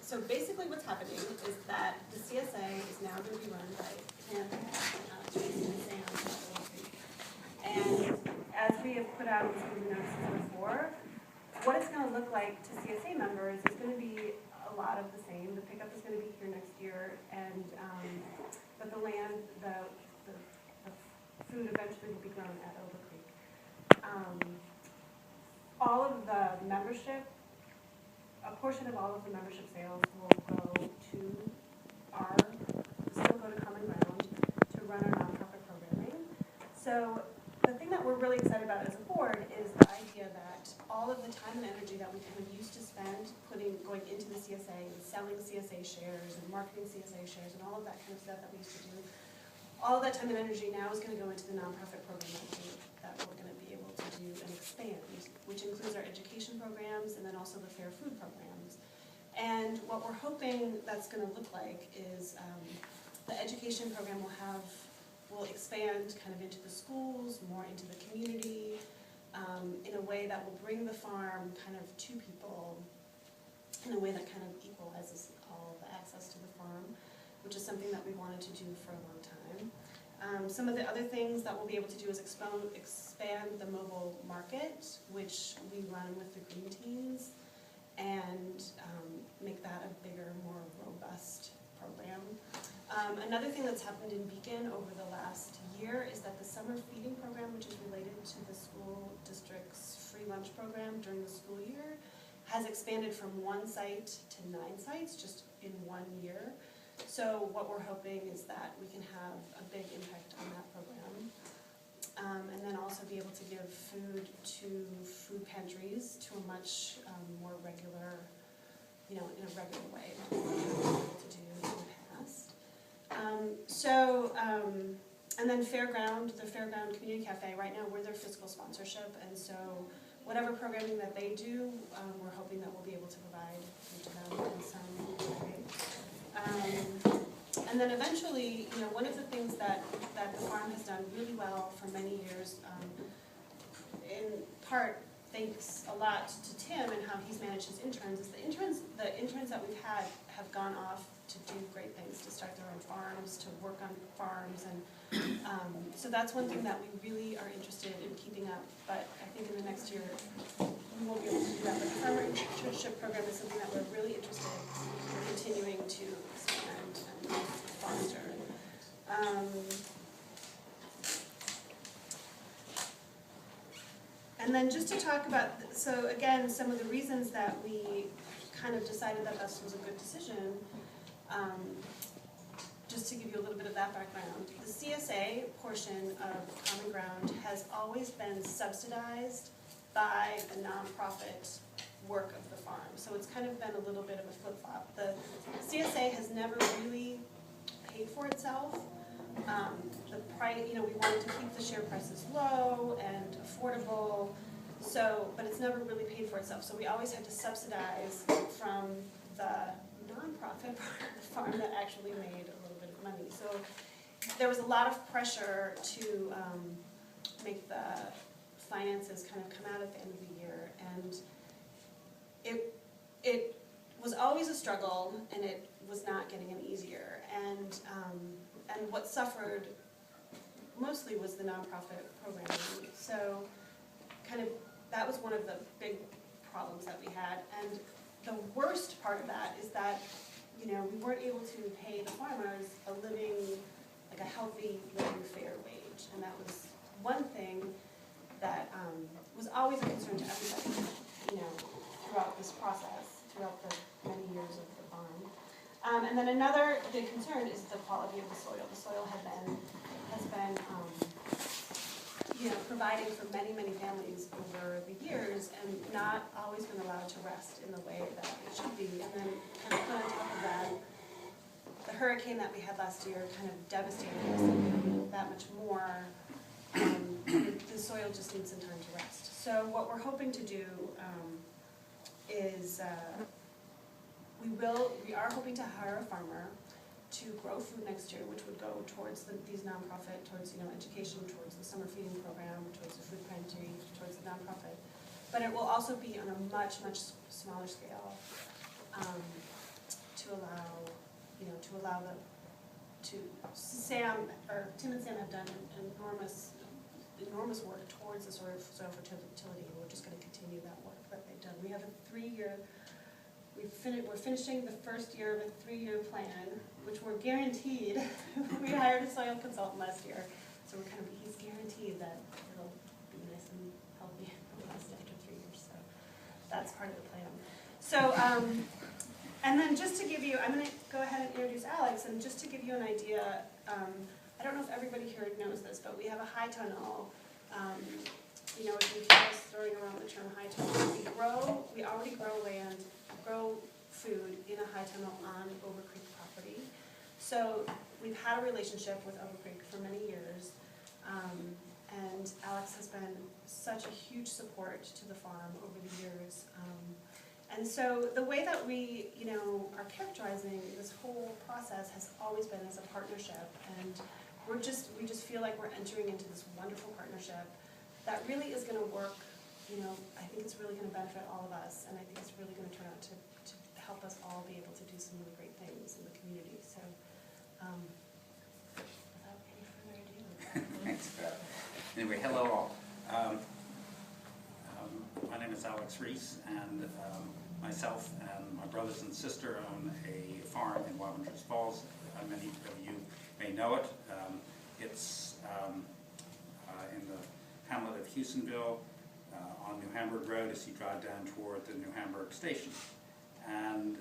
So basically what's happening is that the CSA is now going to be run by Tim, Jason, and Sam at Obercreek. And as we have put out in some of the notices before, what it's going to look like to CSA members is going to be a lot of the same. The pickup is going to be here next year, and but the land, the food eventually will be grown at Obercreek. All of the membership, a portion of all of the membership sales will go to Common Ground to run our nonprofit programming. So the thing that we're really excited about as a board is the idea that all of the time and energy that we kind of used to spend going into the CSA and selling CSA shares and marketing CSA shares and all of that kind of stuff that we used to do, all of that time and energy now is going to go into the nonprofit program that we're going to be able to do and expand, which includes our education programs and then also the fair food programs. And what we're hoping that's going to look like is the education program will expand kind of into the schools, more into the community, in a way that will bring the farm kind of to people, in a way that kind of equalizes all the access to the farm, which is something that we wanted to do for a long time. Some of the other things that we'll be able to do is expand the mobile market, which we run with the Green Teens, and make that a bigger, more robust program. Another thing that's happened in Beacon over the last year is that the summer feeding program, which is related to the school district's free lunch program during the school year, has expanded from 1 site to 9 sites just in 1 year. So what we're hoping is that we can have a big impact on that program. And then also be able to give food to food pantries to a much more regular, in a regular way than we were able to do in the past. And then Fairground, the Fairground Community Cafe, right now we're their fiscal sponsorship, and so whatever programming that they do, we're hoping that we'll be able to provide food to them in some way. And then eventually, one of the things that the farm has done really well for many years, in part thanks a lot to Tim and how he's managed his interns, is the interns that we've had have gone off to do great things, to start their own farms, to work on farms, and so that's one thing that we really are interested in keeping up, but I think in the next year we won't be able to do that. But the farmer internship program is something that we're really interested in continuing to expand and foster. And then just to talk about, so again, some of the reasons that we kind of decided that this was a good decision, just to give you a little bit of that background. The CSA portion of Common Ground has always been subsidized by the nonprofit work of the farm. So it's kind of been a little bit of a flip-flop. The CSA has never really paid for itself. The price, we wanted to keep the share prices low and affordable, but it's never really paid for itself. So we always had to subsidize from the nonprofit part of the farm that actually made a little bit of money. So there was a lot of pressure to make the finances kind of come out at the end of the year, and it was always a struggle, and it was not getting any easier. And what suffered mostly was the nonprofit programming. So kind of that was one of the big problems that we had. And the worst part of that is that, we weren't able to pay the farmers a living, like a healthy, living, fair wage. And that was one thing that was always a concern to everybody, throughout this process, throughout the many years of the farm. And then another big concern is the quality of the soil. The soil has been providing for many, many families over the years, and not always been allowed to rest in the way that it should be. And then kind of put on top of that, the hurricane that we had last year kind of devastated us that much more. The soil just needs some time to rest. So what we're hoping to do is we are hoping to hire a farmer to grow food next year, which would go towards these nonprofit, towards education, towards the summer feeding program, towards the food pantry, towards the nonprofit. but it will also be on a much, much smaller scale, to allow, you know, Tim and Sam have done enormous work towards the sort of soil fertility, and we're just gonna continue that work that they've done. We have a 3-year, we're finishing the first year of a 3-year plan, which we're guaranteed. We hired a soil consultant last year, so he's guaranteed that it'll be nice and healthy and last after 3 years, so that's part of the plan. So, and then just to give you, I'm gonna go ahead and introduce Alex, and just to give you an idea, I don't know if everybody here knows this, but we have a high tunnel. You know, if you hear us throwing around the term high tunnel, we already grow food in a high tunnel on Obercreek property. So we've had a relationship with Obercreek for many years, and Alex has been such a huge support to the farm over the years. And so the way that we, you know, are characterizing this whole process has always been as a partnership, and we just feel like we're entering into this wonderful partnership that really is going to work. You know, I think it's really going to benefit all of us, and I think it's really going to turn out to help us all be able to do some really great things in the community. So, without any further ado. Thanks, Beth. Anyway, hello all. My name is Alex Reese, and myself and my brothers and sister own a farm in Waventers Falls. Many of you may know it. It's in the hamlet of Houstonville on New Hamburg Road as you drive down toward the New Hamburg station. And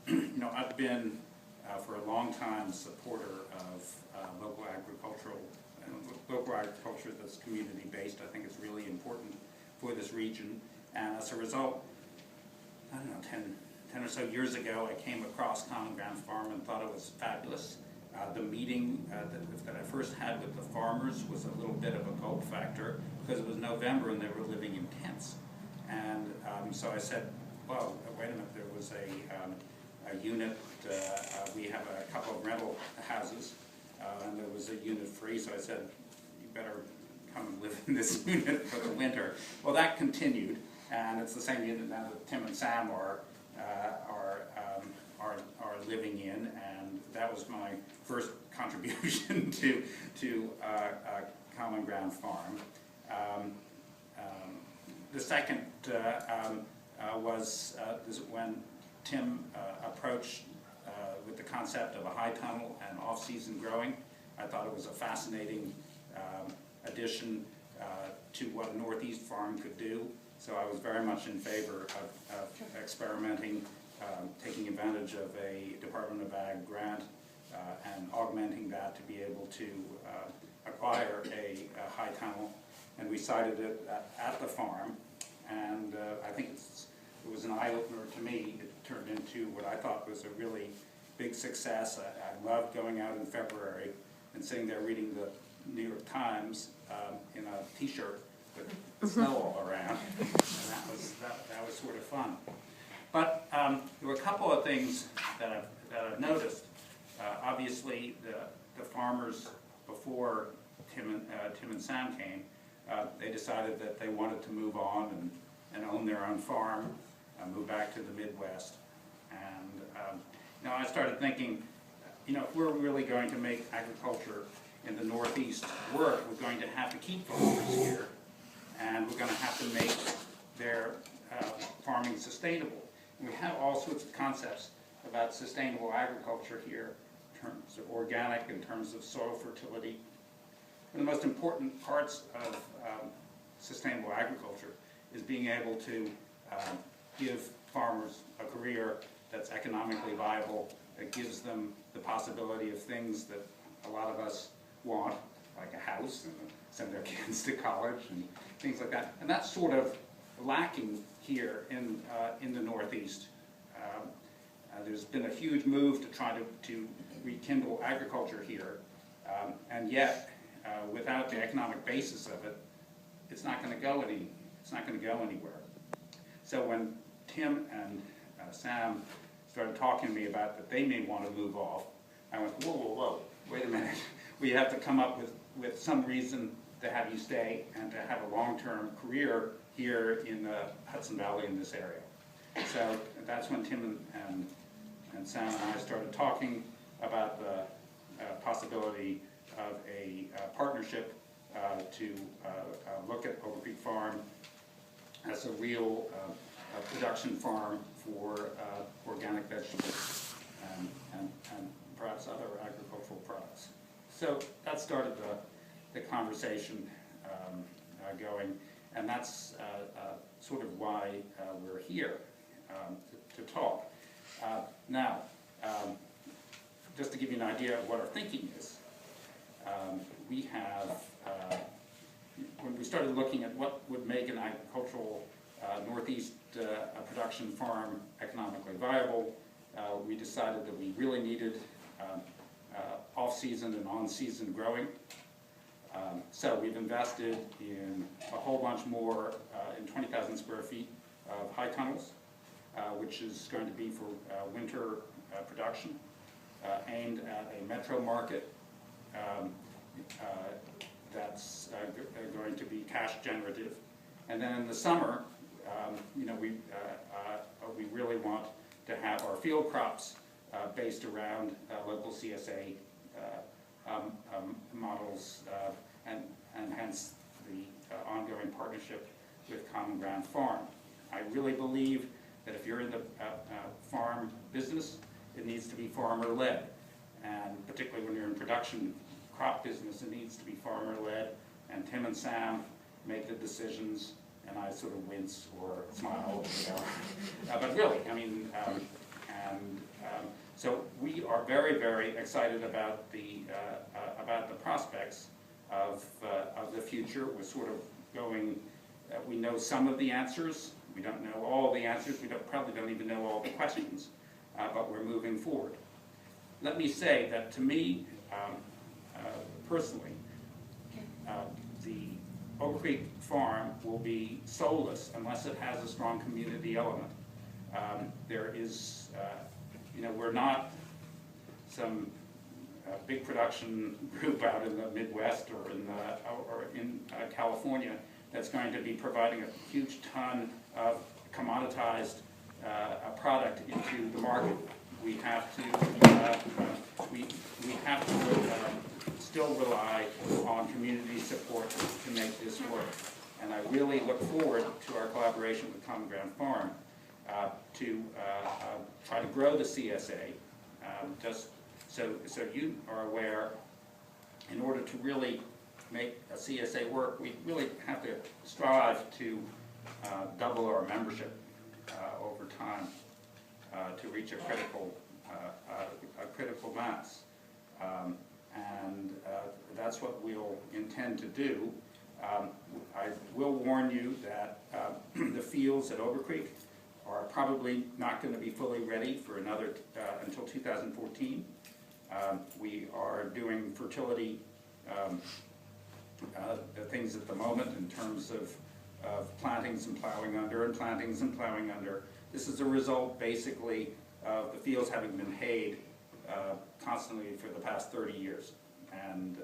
you know, I've been for a long time supporter of local agriculture that's community-based. I think it's really important for this region, and as a result, I don't know, 10 or so years ago, I came across Common Ground Farm and thought it was fabulous. The meeting that I first had with the farmers was a little bit of a gulp factor because it was November and they were living in tents. And so I said, well, wait a minute, there was a unit, we have a couple of rental houses, and there was a unit free, so I said, you better come and live in this unit for the winter. Well, that continued, and it's the same unit now that Tim and Sam are living in, and that was my first contribution to Common Ground Farm. The second was when Tim approached with the concept of a high tunnel and off-season growing. I thought it was a fascinating addition to what a Northeast farm could do. So I was very much in favor of experimenting, taking advantage of a Department of Ag grant and augmenting that to be able to acquire a high tunnel. And we sited it at the farm, and I think it was an eye-opener to me. It turned into what I thought was a really big success. I loved going out in February and sitting there reading the New York Times in a t-shirt with snow all around, and that was sort of fun. But there were a couple of things that I've noticed. Obviously, the farmers before Tim and Sam came, they decided that they wanted to move on and own their own farm, move back to the Midwest. And you know, I started thinking, you know, if we're really going to make agriculture in the Northeast work, we're going to have to keep farmers here, and we're going to have to make their farming sustainable. And we have all sorts of concepts about sustainable agriculture here, in terms of organic, in terms of soil fertility. One of the most important parts of sustainable agriculture is being able to give farmers a career that's economically viable, that gives them the possibility of things that a lot of us want, like a house and send their kids to college and things like that. And that's sort of lacking here in the Northeast. There's been a huge move to try to rekindle agriculture here, and yet without the economic basis of it, it's not going to go anywhere. So when Tim and Sam started talking to me about that they may want to move off, I went, whoa, wait a minute. We have to come up with some reason to have you stay and to have a long-term career here in the Hudson Valley in this area. So that's when Tim and Sam and I started talking about the possibility of a partnership to look at Obercreek Farm as a real production farm for organic vegetables and perhaps other agricultural products. So that started the conversation going, and that's sort of why we're here to talk. Now, just to give you an idea of what our thinking is, we have, when we started looking at what would make an agricultural Northeast production farm economically viable, we decided that we really needed off-season and on-season growing. So we've invested in a whole bunch more, in 20,000 square feet of high tunnels, which is going to be for winter production, aimed at a metro market that's going to be cash generative. And then in the summer, we really want to have our field crops based around local CSA models, and hence the ongoing partnership with Common Ground Farm. I really believe that if you're in the farm business, it needs to be farmer-led, and particularly when you're in production crop business, it needs to be farmer-led, and Tim and Sam make the decisions, and I sort of wince or smile, but really, I mean, so we are very, very excited about the prospects of the future. We're sort of going. We know some of the answers. We don't know all the answers. We probably don't even know all the questions, but we're moving forward. Let me say that to me, personally, the Obercreek Farm will be soulless unless it has a strong community element. There is, we're not some big production group out in the Midwest or in California that's going to be providing a huge ton of commoditized product into the market. We have to still rely on community support to make this work. And I really look forward to our collaboration with Common Ground Farm to try to grow the CSA. Just so you are aware, in order to really make a CSA work, we really have to strive to double our membership over time to reach a critical mass. And that's what we'll intend to do. I will warn you that the fields at Obercreek are probably not going to be fully ready for another until 2014. We are doing fertility things at the moment in terms of plantings and plowing under and plantings and plowing under. This is a result basically of the fields having been hayed constantly for the past 30 years. And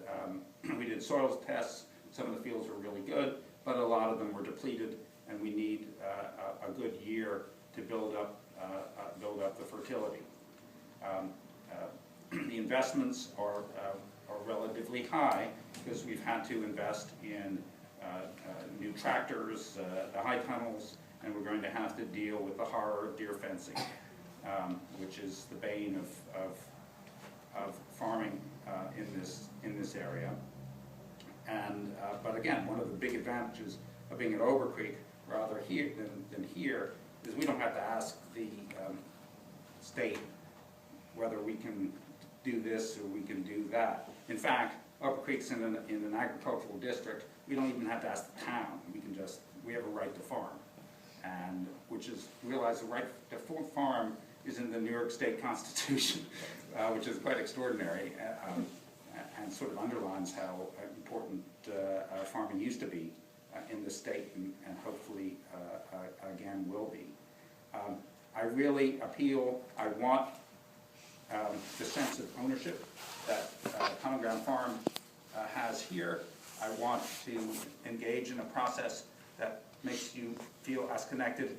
we did soil tests. Some of the fields were really good, but a lot of them were depleted, and we need a good year to build up the fertility. The investments are relatively high because we've had to invest in new tractors, the high tunnels, and we're going to have to deal with the horror of deer fencing, which is the bane of farming in this area. And but again, one of the big advantages of being at Obercreek rather here than here is we don't have to ask the state whether we can do this or we can do that. In fact, Obercreek's in an agricultural district. We don't even have to ask the town. We have a right to farm, and realize the right to farm is in the New York State Constitution, which is quite extraordinary, and sort of underlines how important farming used to be in the state, and hopefully again will be. I really appeal. I want the sense of ownership that Common Ground Farm has here. I want to engage in a process that makes you feel as connected